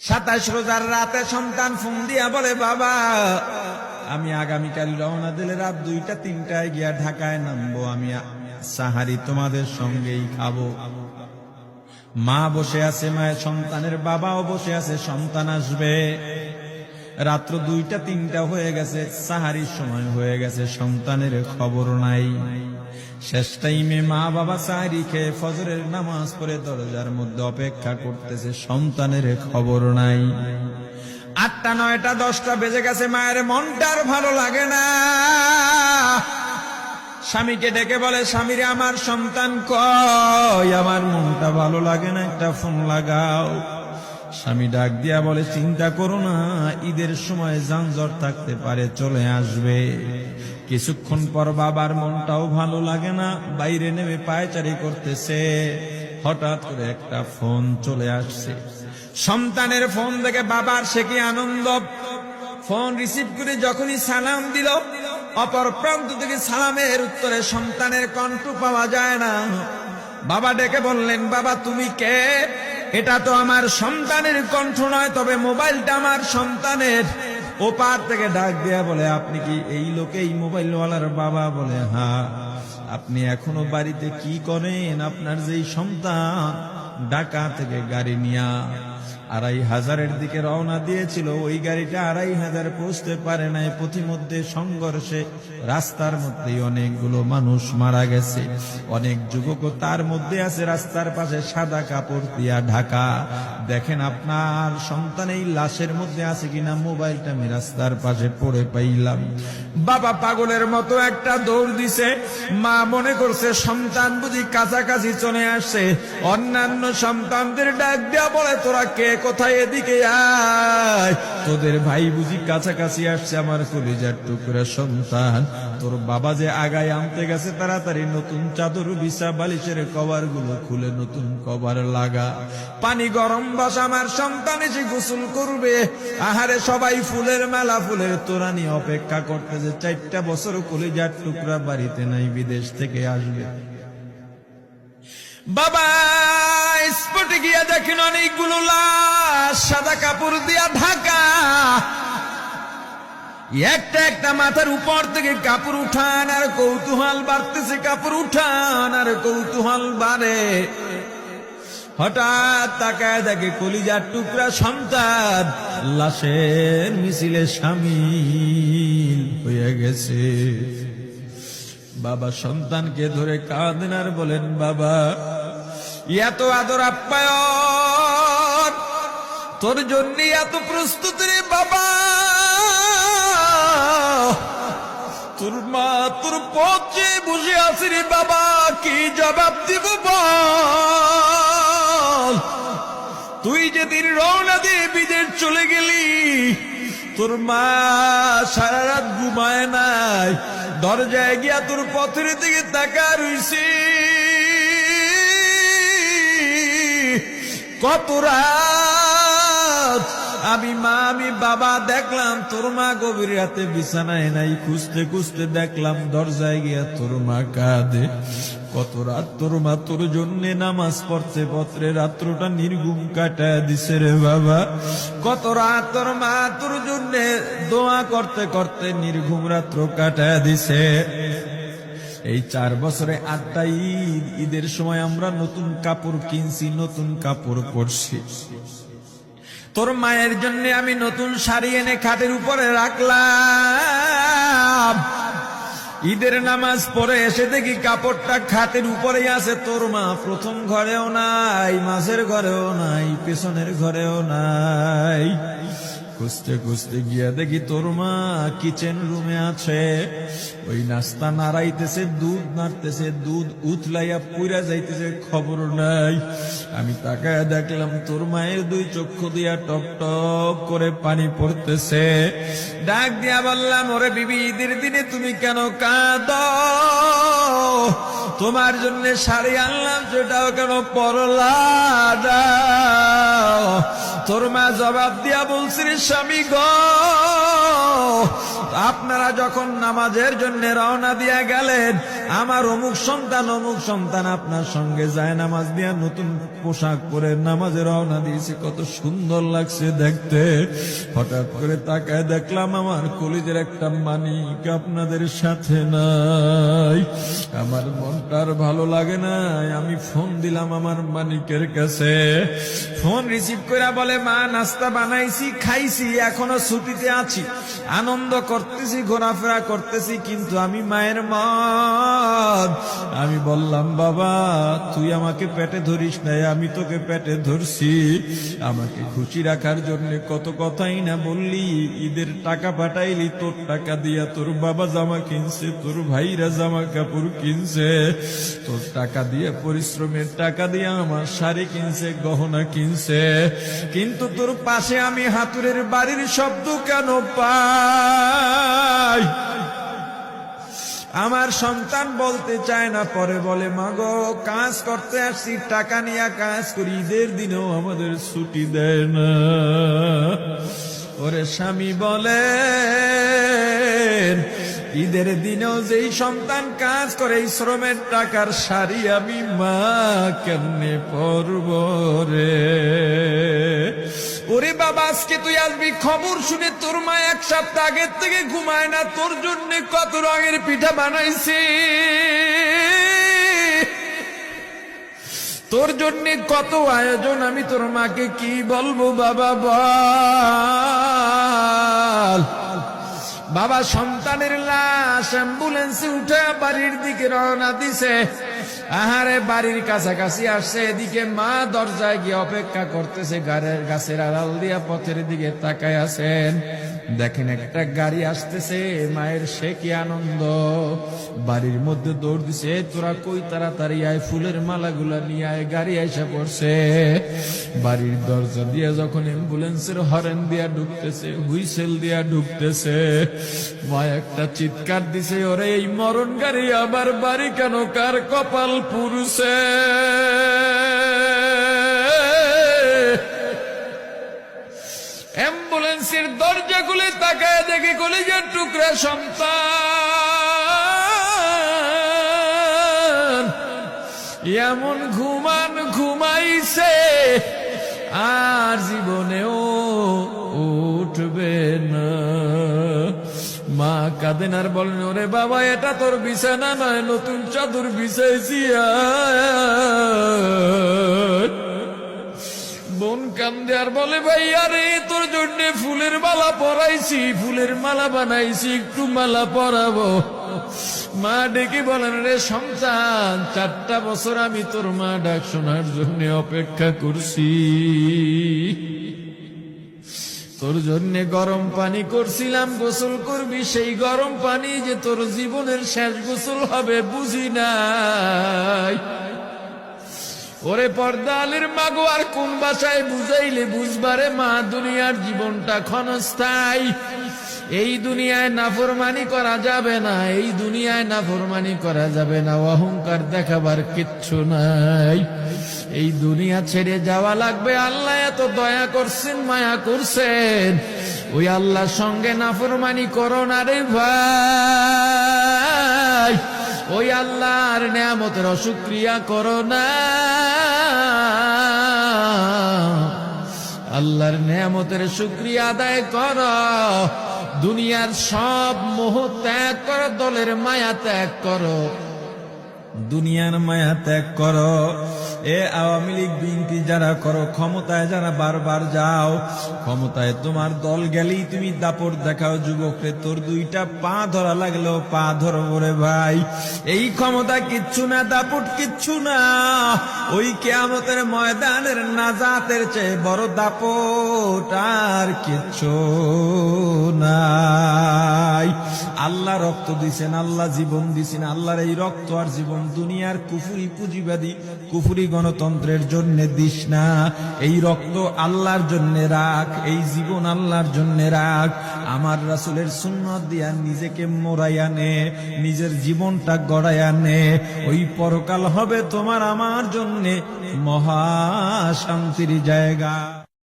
27 রোজার রাতে সন্তান ফোন দিয়া বলে, বাবা আমি আগামীকাল রওনা দিলে রাত 2টা-3টায় গিয়া ঢাকায় নামবো, আমি সাহারি তোমাদের সঙ্গেই খাবো। মা বসে আছে, মায়ের সন্তানের বাবাও বসে আছে, সন্তান আসবে। রাত্র 2টা-3টা হয়ে গেছে, সাহারির সময় হয়ে গেছে, সন্তানের খবর নাই। শেষ টাইমে মা বাবা সাহারি খেয়ে ফজরের নামাজ পড়ে দরজার মধ্যে অপেক্ষা করতেছে, সন্তানের খবর নাই। 8টা, 9টা, 10টা বেজে গেছে, মায়ের মনটার ভালো লাগে না। স্বামীকে ডেকে বলে, স্বামীরে আমার সন্তান কই, আমার মনটা ভালো লাগে না, একটা ফোন লাগাও। স্বামী ডাক দিয়া বলে, চিন্তা করো না, ঈদের সময় যানজট থাকতে পারে, চলে আসবে। কিছুক্ষণ পর বাবার মনটাও ভালো লাগে না, বাইরে নেমে পায়চারি করতেছে। হঠাৎ করে একটা ফোন চলে আসছে। সন্তানের ফোন দেখে বাবার সে কি আনন্দ। ফোন রিসিভ করে যখনই সালাম দিল, অপর প্রান্ত থেকে সালামের উত্তরে সন্তানের কণ্ঠ পাওয়া যায় না। বাবা ডেকে বললেন, বাবা তুমি কে? এটা তো আমার সন্তানের কণ্ঠ নয়, তবে মোবাইলটা আমার সন্তানের। ওপার থেকে ডাক দেয়া বলে, আপনি কি এই লোকে, এই মোবাইলওয়ালার বাবা? বলে, হ্যাঁ। আপনি এখনো বাড়িতে কি করেন? আপনার যেই সন্তান ঢাকা থেকে গাড়ি নিয়া 2500-এর দিকে রওনা দিয়েছিল, ওই গাড়িটা 2500 পৌঁছতে পারে নাই। পথিমধ্যে সংঘর্ষে রাস্তার মধ্যে অনেকগুলো মানুষ মারা গেছে, অনেক যুবক তার মধ্যে আছে। রাস্তার পাশে সাদা কাপড় দিয়া ঢাকা। দেখেন আপনার সন্তান এই লাশের মধ্যে আছে কিনা। মোবাইলটা আমি রাস্তার পাশে পড়ে পাইলাম। বাবা পাগলের মতো একটা দৌড় দিছে। মা মনে করছে সন্তান বুঝি কাছাকাছি চলে আসছে। অন্যান্য সন্তানদের ডাক দেয়া বলে, তোরা কে, কোথায়, এদিকে আয়, তোদের ভাই বুঝি কাছাকাছি আসছে। আমার কলিজার টুকরা সন্তান, তোর বাবা যে আগায় আনতে গেছে, তাড়াতাড়ি নতুন চাদর বিছা, বালিশের কভার গুলো খুলে নতুন কভার লাগা, পানি গরম বসা, আমার সন্তান এসে গোসল করবে। আহারে সবাই ফুলের মেলা, ফুলের তোড়া নিয়ে অপেক্ষা করতেছে। 4টা বছর কলিজার টুকরা বাড়িতে নাই, বিদেশ থেকে আসবে। বাবা স্পটে গিয়া দেখেন অনেকগুলো লাশ, সাদা কাপড় দিয়া ঢাকা। একটা একটা মাথার উপর থেকে কাপড় উঠান আর কৌতূহল বাড়তেছে, কাপড় উঠান আর কৌতূহল বাড়ে। হঠাৎ তাকায় দেখে কলিজার টুকরা সন্তান লাশের মিছিলে শামিল হয়ে গেছে। বাবা সন্তানকে ধরে কাঁদেন আর বলেন, বাবা এত আদর আপ্যায়ন, তোর জন্য এত প্রস্তুতি রে বাবা। তোর মা তোর পথে বসে আছে রে বাবা, কি জবাব দিব বল? তুই যেদিন রওনা দিয়ে বিদেশ চলে গেলি, তোর মা সারা রাত ঘুমায় নাই, দরজায় গিয়া তোর পথের দিকে তাকা রইছি। কত রাত আমি মা, আমি বাবা দেখলাম তোর মা গভীর রাতে বিছানায় নাই। খুঁজতে খুঁজতে দেখলাম দরজায় গিয়া তোর মা কাঁদে। কত রাত তোর মা তোর জন্য নামাজ পড়তে পড়তে রাত্রটা নির্ঘুম কাটায় দিছে রে বাবা। কত রাত তোর মা তোর জন্য দোয়া করতে করতে নির্ঘুম রাত্র কাটায় দিছে। এই 4 বছরে 8টা ঈদ, ঈদের সময় আমরা নতুন কাপড় কিনছি, নতুন কাপড় পরছি। তোর মায়ের জন্য আমি নতুন শাড়ি এনে খাটের উপরে রাখলাম। ঈদের নামাজ পড়ে এসে দেখি কাপড়টা খাটের উপরেই আছে। তোর মা প্রথম ঘরেও নাই, মাঝের ঘরেও নাই, পেছনের ঘরেও নাই। খুঁজতে খুঁজতে গিয়া দেখি তোর মা কিচেন রুমে আছে। ওই নাস্তা নাড়াইতেছে, দুধ নাড়তেছে, দুধ উথলাইয়া পুইরা যাইতেছে, খবর নাই। আমি তাকায় দেখলাম তোর মায়ের 2 চক্ষু দিয়া টপ টপ করে পানি পড়তেছে। ডাক দিয়া বললাম, ওরে বিবি, ঈদের দিনে তুমি কেন কাঁদো? তোমার জন্য শাড়ি আনলাম, সেটাও কেন পরলা না? তোর মা জবাব দিয়া বলছি, স্বামী গো, আপনারা যখন নামাজের জন্য রওনা দিয়া গেলেন, আমার অমুক সন্তান আপনার সঙ্গে যায় নামাজ দিয়া নতুন পোশাক পরে নামাজে রওনা দিয়েছে, কত সুন্দর লাগছে দেখতে। হঠাৎ করে তাকায় দেখলাম আমার কলিজের একটা মানিক আপনাদের সাথে নাই। আমার মনটার ভালো লাগে না, আমি ফোন দিলাম আমার মানিকের কাছে। ফোন রিসিভ করে বলে, মা নাস্তা বানাইছি, খাইছি, এখনো ছুটিতে আছি, আনন্দ করতেছি, ঘোরাফেরা করতেছি, কিন্তু আমি মায়ের মত। আমি বললাম, বাবা তুই আমাকে পেটে ধরিস নাই, আমি তোকে পেটে ধরছি। আমাকে খুশি রাখার জন্য কত কথাই না বললি, ঈদের টাকা পাঠাইলি, তোর টাকা দিয়া তোর বাবা জামা কিনছে, তোর ভাইরা জামা কাপড় কিনছে, তোর টাকা দিয়ে পরিশ্রমের টাকা দিয়ে আমার শাড়ি কিনছে, গহনা কিনছে, কিন্তু তোর পাশে আমি হাতুড়ের বাড়ির শব্দ কেন পাই? আমার সন্তান বলতে চায় না, পরে বলে, মাগো কাজ করতে আসছি, টাকা নিয়ে কাজ করি, ঈদের দিনেও আমাদের ছুটি দেয় না। ওরে স্বামী বলে, ঈদের দিনেও যেই সন্তান কাজ করে, এই শ্রমের টাকার শাড়ি আমি মা কেমনে পরব রে? ওরে বাবা, আজকে তুই আসবি, খবর শুনে তোর মা এক সপ্তাহ আগের থেকে ঘুমায় না, তোর জন্য কত রঙের পিঠা বানাইছি, তোর জন্য কত আয়োজন, আমি তোর মাকে কি বলবো বাবা বল। বাবা সন্তানের লাশ অ্যাম্বুলেন্সে উঠে বাড়ির দিকে রওনা দিছে। আহারে বাড়ির কাছাকাছি আসছে, এদিকে মা দরজায় গিয়ে অপেক্ষা করতেছে, গাছের আড়াল দিয়া পথের দিকে তাকায় আছেন। দেখেন একটা গাড়ি আসতেছে, মায়ের সে কি আনন্দ, বাড়ির মধ্যে দৌড় দিছে, তোরা কই তাড়াতাড়ি আয়, ফুলের মালাগুলা নিয়ে আয়, গাড়ি এসে পড়ছে। বাড়ির দরজা দিয়ে যখন অ্যাম্বুলেন্সের হরেন দিয়া ঢুকতেছে, হুইসেল দিয়া ঢুকতেছে, মা একটা চিৎকার দিছে, ওরে এই মরণ গাড়ি আমার বাড়ি কেন, কার কপাল পুরুষে? অ্যাম্বুলেন্সের দরজা খুলে তাকায় দেখি কলিজার টুকরা সন্তান এমন ঘুমাইছে, আর জীবনেও উঠবে না। মা কাঁদেন আর বলেন, ওরে বাবা এটা তোর বিছানা নয়, নতুন চাদর বিছাইছি। বোন কান্দে আর বলে, ভাই আরে তোর জন্য ফুলের মালা পরাইছি, ফুলের মালা বানাইছি, একটু মালা পরাবো। মা ডেকে বলেন, রে সন্তান, 4টা বছর আমি তোর মা ডাক শোনার জন্য অপেক্ষা করছি, তোর জন্য গরম পানি করছিলাম, গোসল করবি, সেই গরম পানি যে তোর জীবনের শেষ গোসল হবে বুঝি নাই। ওরে পর্দালের মাগো, আর কোন ভাষায় বুঝাইলে বুঝবারে মা, দুনিয়ার জীবনটা ক্ষণস্থায়ী, এই দুনিয়ায় নাফরমানি করা যাবে না, এই দুনিয়ায় নাফরমানি করা যাবে না, অহংকার দেখাবার কিচ্ছু নাই, এই দুনিয়া ছেড়ে যাওয়া লাগবে। আল্লাহ এত দয়া করছেন, মায়া করছেন, ওই আল্লাহর সঙ্গে নাফরমানি করো না রে ভাই, ওই আল্লাহর নেয়ামতের অশুকরিয়া করো না, আল্লাহর নেয়ামতের শুকরিয়া আদায় করো, দুনিয়ার সব মোহ ত্যাগ করো, দলের মায়া ত্যাগ করো, দুনিয়ার মায়া ত্যাগ করো। এ আওয়ামী লীগ বিএনপি যারা করো, ক্ষমতায় যারা বারবার যাও, ক্ষমতায় তোমার দল গেলেই তুমি দাপট দেখাও, যুবকরে তোর 2টা পা ধরা লাগলেও পা ধরো রে ভাই, এই ক্ষমতা কিচ্ছু না, দাপট কিচ্ছু না, ওই কিয়ামতের ময়দানের নাজাতের চেয়ে বড় দাপট আর কিচ্ছু নাই। আল্লাহ রক্ত দিছেন, আল্লাহ জীবন দিছেন, আল্লাহর এই রক্ত আর জীবন দুনিয়ার কুফরি পুঁজিবাদী কুফরি গণতন্ত্রের জন্য দিস না, এই রক্ত আল্লাহর জন্য রাখ, এই জীবন আল্লাহর জন্য রাখ। আমার রাসূলের সুন্নাত দিয়া নিজেকে মোড়াইয়া নে, নিজের জীবনটা গড়াইয়া নে, ওই পরকাল হবে তোমার আমার জন্য মহা শান্তির জায়গা।